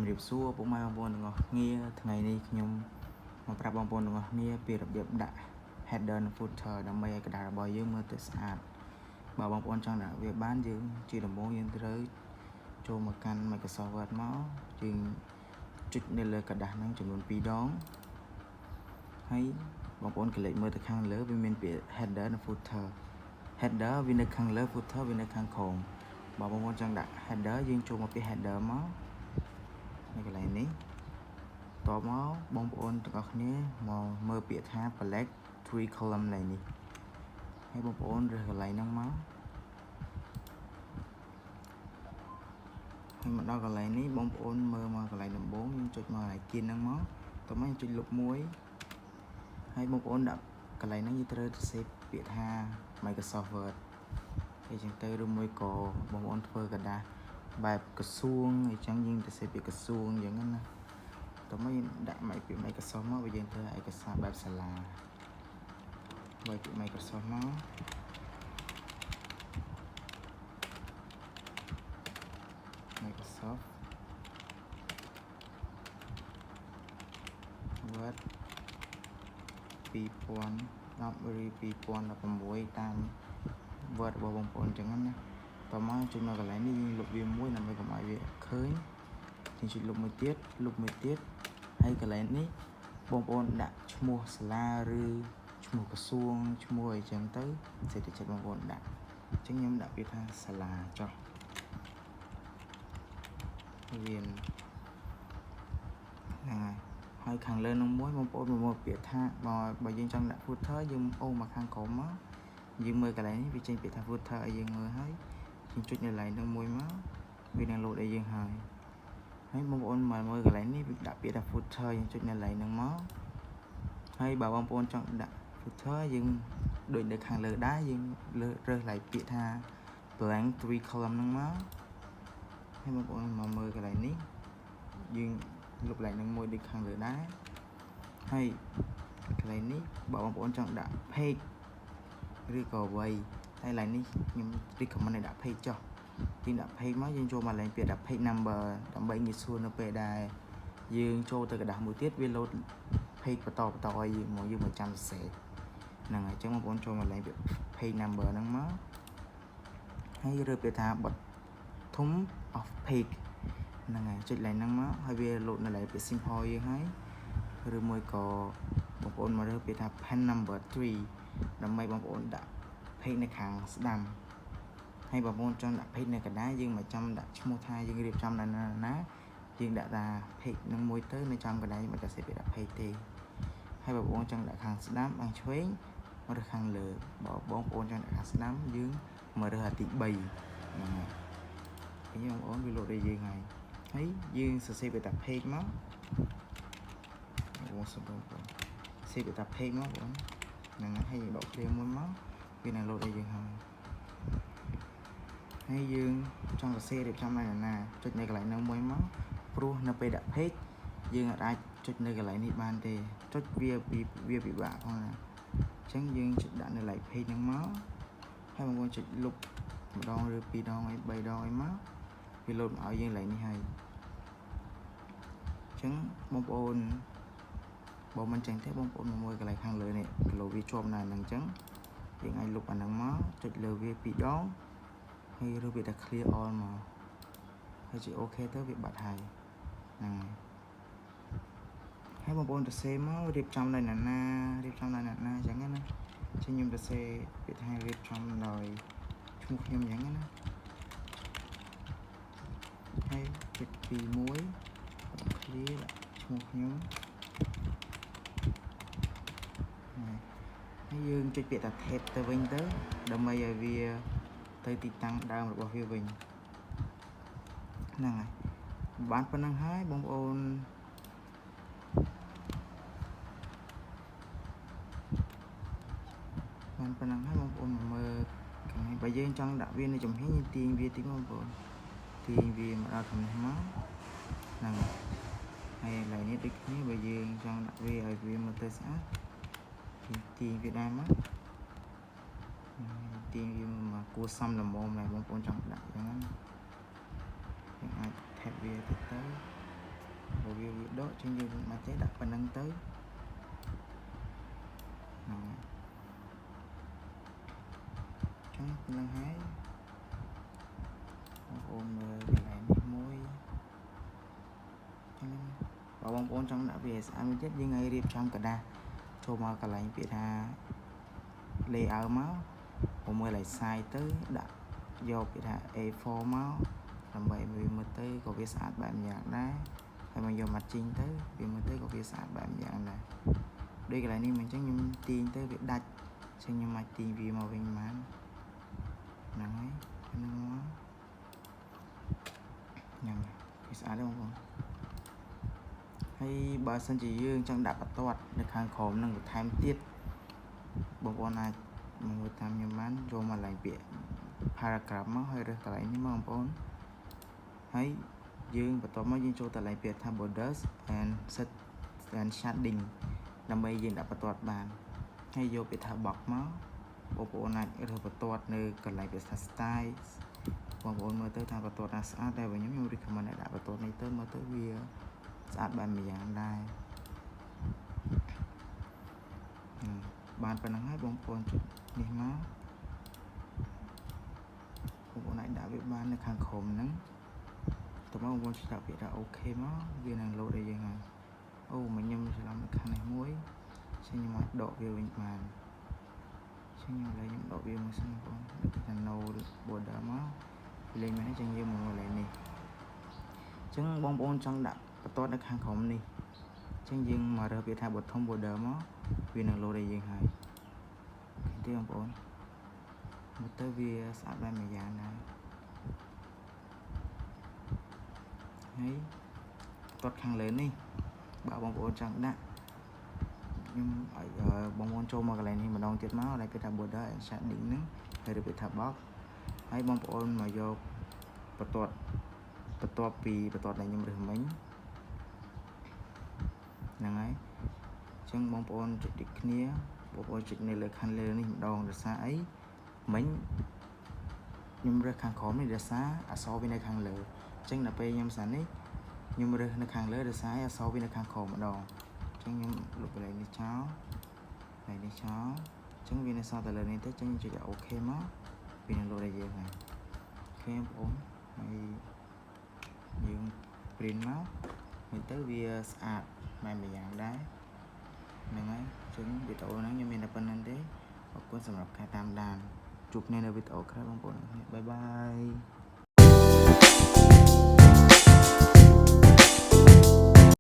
រៀបសួរពុកម៉ែបងប្អូនទាំងអស់គ្នាថ្ងៃនេះខ្ញុំមកប្រាប់បងប្អូនទាំងអស់គ្នាពីរបៀបដាក់ header និង footer ដើម្បីឲ្យកដារបស់យើងមើលទៅស្អាតបើបងប្អូនចង់ដាក់វាបានយើងជាដំបូងយើងត្រូវចូលមកកាន់ Microsoft Word មកយើងចុចនៅលើกระดาษហ្នឹងចំនួន2ដងហើយបងប្អូនក្លេកមើលទៅខាងលើវាមានពាក្យ header និង footer header វានៅខាងលើ footer វានៅខាងក្រោមបើបងប្អូនចង់ដាក់ header យើងចូលមកពាក្យ header មកនៅកន្លែងនេះតបមកបងប្អូនទាំងអស់គ្នាមកមើលពាក្យថា select 3 column ឡើយនេះហើយបងប្អូនរើសកន្លែងហ្នឹងមកហើយមកដល់កន្លែងនេះបងប្អូនមើលមកកន្លែងដំបូងយើងចុចមកកន្លែងគៀនហ្នឹងមកតោះមកយើងចុចលុបមួយហើយបងប្អូនដាក់កន្លែងហ្នឹងយើងត្រូវសេពពាក្យថា Microsoft Word អញ្ចឹងទៅឬមួយក៏បងប្អូនធ្វើกระดาษបែបក្រសួងអញ្ចឹងយើងទៅសេពពាក្យក្រសួងអញ្ចឹងណាតោះមកយើងដាក់ពាក្យ Microsoft មកបើយើងធ្វើឯកសារបែបសាលាបើពាក្យ Microsoft មក Microsoft Word 2016តាម Word របស់បងប្អូនអញ្ចឹងណាតោះមកចុចមកកន្លែងនេះយើងលុបវាមួយដើម្បីកុំឲ្យវាឃើញយើងចុចលុបមួយទៀតហើយកន្លែងនេះបងប្អូនដាក់ឈ្មោះសាលាឬឈ្មោះក្រសួងឈ្មោះអីចឹងទៅសេដ្ឋកិច្ចបងប្អូនដាក់អញ្ចឹងខ្ញុំដាក់ពាក្យថាសាលាចុះរៀនហ្នឹងហើយខាងលើនោះមួយបងប្អូនមកពាក្យថាបើយើងចង់ដាក់ footer យើងអូសមកខាងក្រោមមកយើងមើលកន្លែងនេះវាចេញពាក្យថា footer ឲ្យយើងមើលហើយយើងចុចនៅកន្លែងនោះមួយមកវានឹងលោតឲ្យយើងហើយបងប្អូនមកមើលកន្លែងនេះវាដាក់ពាក្យថា footer យើងចុចនៅកន្លែងហ្នឹងមកហើយបើបងប្អូនចង់ដាក់ footer យើងដូចនៅខាងលើដែរយើងរើសកន្លែងពាក្យថា blank 3 column ហ្នឹងមកហើយបងប្អូនមកមើលកន្លែងនេះយើងលុបកន្លែងហ្នឹងមួយដូចខាងលើដែរហើយកន្លែងនេះបើបងប្អូនចង់ដាក់ page ឬក៏អ្វីហើយកន្លែងនេះខ្ញុំ recommend ឲ្យដាក់ page ចុះយើងដាក់ page មកយើងចូលមកកន្លែងពាក្យដាក់ page number ដើម្បីងាយស្រួលនៅពេលដែលយើងចូលទៅกระดาษមួយទៀតវា load page បន្តឲ្យយើងមកចាំសរសេរហ្នឹងហើយអញ្ចឹងបងប្អូនចូលមកកន្លែងពាក្យ page number ហ្នឹងមកហើយរើសពាក្យថា bottom of page ហ្នឹងហើយចុចកន្លែងហ្នឹងមកហើយវា load នៅកន្លែងពាក្យ simple យើងហើយឬមួយក៏បងប្អូនមករើសពាក្យថា pen number 3ដើម្បីបងប្អូនដាក់ page នៅខាងស្ដាំហើយបងប្អូនចង់ដាក់ page នៅកណ្ដាលយើងមិនចាំដាក់ឈ្មោះថាយើងរៀបចំនៅណាយើងដាក់ថា page នឹងមួយទៅនៅចំកណ្ដាលមិនក៏សេពដាក់ page ទេហើយបងប្អូនចង់ដាក់ខាងស្ដាំខាងឆ្វេងមករើសខាងលើបើបងប្អូនចង់ដាក់ខាងស្ដាំយើងមករើសអាទី3ហ្នឹងហើយបងប្អូនវាលោតឲ្យយើងហើយយើងសរសេរវាថា page មកបងសុំបងប្អូនសេពវាថា page មកបងហ្នឹងហើយយើងដកឃ្លាមួយមកវានឹងលោតឲ្យយើងហើយយើងចង់សរសេររៀបចំនៅណាចុចនៅកន្លែងនោះមួយមកព្រោះនៅពេលដាក់ page យើងអាចចុចនៅកន្លែងនេះបានទេចុចវាពិបាកផងណាអញ្ចឹងយើងចុចដាក់នៅកន្លែង page ហ្នឹងមកហើយបងប្អូនចុចលុបម្ដងឬ2ដងឲ្យ3ដងឲ្យមកវាលោតមកឲ្យយើងកន្លែងនេះហើយអញ្ចឹងបងប្អូនបើមិនចឹងទេបងប្អូនមកមើលកន្លែងខាងលើនេះគីឡូវាជាប់នៅហ្នឹងអញ្ចឹងយើងអាចលុបអាហ្នឹងមកចុចលើវា2ដងហើយរើសវាថា clear all មកហើយចុច OK ទៅវាបាត់ហើយហ្នឹងហើយបងប្អូនទៅសេមករៀបចំនៅណាអញ្ចឹងណាខ្ញុំទៅសេពាក្យថារៀបចំដោយឈ្មោះខ្ញុំអញ្ចឹងណាហើយចុចទី1 clear ឈ្មោះខ្ញុំហើយយើងចុចពាក្យថា tab ទៅវិញទៅដើម្បីឲ្យវាទៅទីតាំងដើមរបស់វាវិញហ្នឹងហើយបានប៉ុណ្ណឹងហើយបងប្អូនមកមើលខាងនេះបើយើងចង់ដាក់វានៅចំហៀងយើងទាញវាតិចបងប្អូនទាញវាមកដល់ខាងនេះមកហ្នឹងហើយកន្លែងនេះដូចគ្នាបើយើងចង់ដាក់វាឲ្យវាមើលទៅស្អាតទាញវាដែរមកទាញវាមកគួរសមល្មមដែរបងប្អូនចង់ដាក់អញ្ចឹងយើងអាចថែបវាទៅ rồi view đó trên dương mà chế đặt phần nâng tới trong nâng hái ôm cái này môi và bóng ôn trong đã về xã mình chết như ngay riêng trong cả đa cho mà cả lạnh bị ra lê áo máu ôm mới lại sai tới đã do bị ra A4 máu làm vậy vì mới tới có việc sạch bạn nhạc đá hay mà do mặt chính tới vì mới tới có việc sạch bạn nhạc này đây cái này nên mình chắc nhưng tin tới việc đặt cho nhưng mà tin vì màu bình mãn nói nó nhầm cái xã đâu không hay bà sân chỉ dương trong đạp bắt toạt được hàng khóm nâng của time tiết bông con này một tham nhầm mán rồi mà lại bị paragraph máu hơi được lại nhưng mà bông hay dương và tôi mới dương cho ta lại biệt tham borders and shading làm bây dương đạp bắt toạt bàn hay vô bị thả bọc máu bông này rồi bắt toạt nơi còn lại biệt style bông mới tới tham bắt toạt là sát đây và nhóm như recommend đạp bắt toạt này tới mới tới vì sát bàn mì dạng đây bạn phải nói bông bồn chút đi má bông này đã bị ban được hàng khổng nắng tụi bông bồn chỉ đặc biệt là ok má viên hàng lô đây vậy này ô mình nhâm sẽ làm được khăn này muối xem như mà độ về bình màn xem như là những độ về một xem con được thành nâu được bột đá má lên mấy chân như một người lại này chứng bông bồn trong đạp tốt được hàng khổng này chân dương mà được bị thay bột thông bột đá má viên hàng lô đây vậy này thấy không bồn một tới vì xã ba mày già này ấy tốt khăn lớn đi bảo bóng bồn chẳng đã nhưng ở bóng bồn trâu mà cái này thì mà đong tiết máu lại cái thằng bột đó sẽ đỉnh nữa hay được bị thả bóc ấy bóng bồn mà vô bật tuột vì bật tuột này nhưng mà được mấy nè ấy chân bóng bồn trực địch kia bóng bồn trực này là khăn lớn đi đong được xa ấy mấy nhưng mà khăn khó này được xa so với này khăn lớn chân là pe nhâm sản ấy nhưng mà nó khăn lớn được xa so với nó khăn khó mà đòn chân nhưng lúc này đi cháu này đi cháu chân vì nó sao tại lần này tới chân chỉ là ok má vì nó lô đây gì này khi em ổn hay dương print máu mình tới vì sạch mà mình dạng đá này mấy chứng bị tổ nó như mình là bên anh đấy hoặc có sản phẩm khai tam đàn chụp nên là bị tổ các bóng bóng bye bye